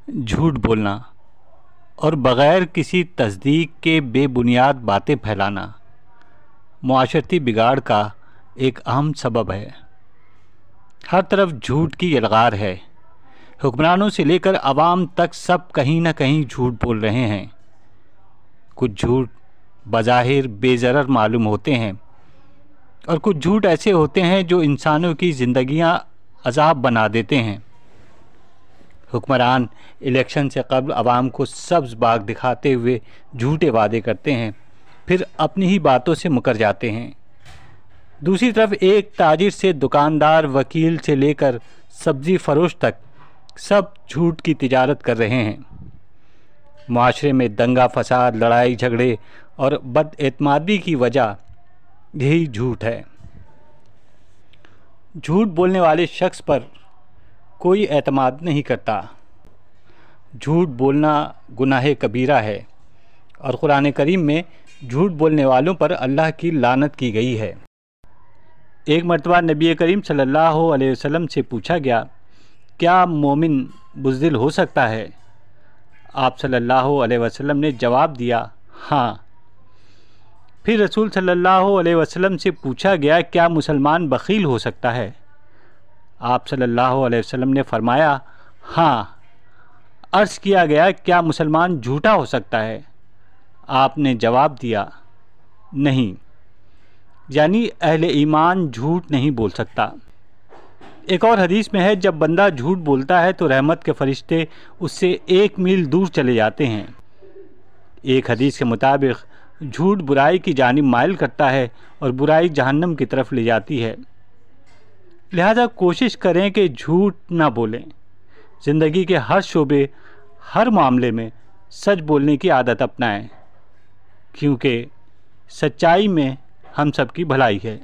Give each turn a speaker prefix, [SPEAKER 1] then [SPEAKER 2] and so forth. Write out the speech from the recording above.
[SPEAKER 1] جھوٹ بولنا اور بغیر کسی تصدیق کے بے بنیاد باتیں پھیلانا معاشرتی بگاڑ کا ایک اہم سبب ہے۔ ہر طرف جھوٹ کی یلغار ہے۔ حکمرانوں سے لے کر عوام تک سب کہیں نہ کہیں جھوٹ بول رہے ہیں۔ کچھ جھوٹ بظاہر بے ضرر معلوم ہوتے ہیں اور کچھ جھوٹ ایسے ہوتے ہیں جو انسانوں کی زندگیاں عذاب بنا دیتے ہیں۔ حکمران الیکشن سے قبل عوام کو سبز باغ دکھاتے ہوئے جھوٹے وعدے کرتے ہیں، پھر اپنی ہی باتوں سے مکر جاتے ہیں۔ دوسری طرف ایک تاجر سے دکاندار، وکیل سے لے کر سبزی فروش تک سب جھوٹ کی تجارت کر رہے ہیں۔ معاشرے میں دنگا فساد، لڑائی جھگڑے اور بد اعتمادی کی وجہ یہی جھوٹ ہے۔ جھوٹ بولنے والے شخص پر کوئی اعتماد نہیں کرتا۔ جھوٹ بولنا گناہ کبیرہ ہے اور قرآن کریم میں جھوٹ بولنے والوں پر اللہ کی لعنت کی گئی ہے۔ ایک مرتبہ نبی کریم صلی اللہ علیہ وسلم سے پوچھا گیا، کیا مومن بزدل ہو سکتا ہے؟ آپ صلی اللہ علیہ وسلم نے جواب دیا، ہاں۔ پھر رسول صلی اللہ علیہ وسلم سے پوچھا گیا، کیا مسلمان بخیل ہو سکتا ہے؟ آپ صلی اللہ علیہ وسلم نے فرمایا، ہاں۔ عرض کیا گیا، کیا مسلمان جھوٹا ہو سکتا ہے؟ آپ نے جواب دیا، نہیں، یعنی اہل ایمان جھوٹ نہیں بول سکتا۔ ایک اور حدیث میں ہے، جب بندہ جھوٹ بولتا ہے تو رحمت کے فرشتے اس سے 1 میل دور چلے جاتے ہیں۔ ایک حدیث کے مطابق جھوٹ برائی کی جانب مائل کرتا ہے اور برائی جہنم کی طرف لے جاتی ہے۔ لہذا کوشش کریں کہ جھوٹ نہ بولیں۔ زندگی کے ہر شعبے، ہر معاملے میں سچ بولنے کی عادت اپنائیں، کیونکہ سچائی میں ہم سب کی بھلائی ہے۔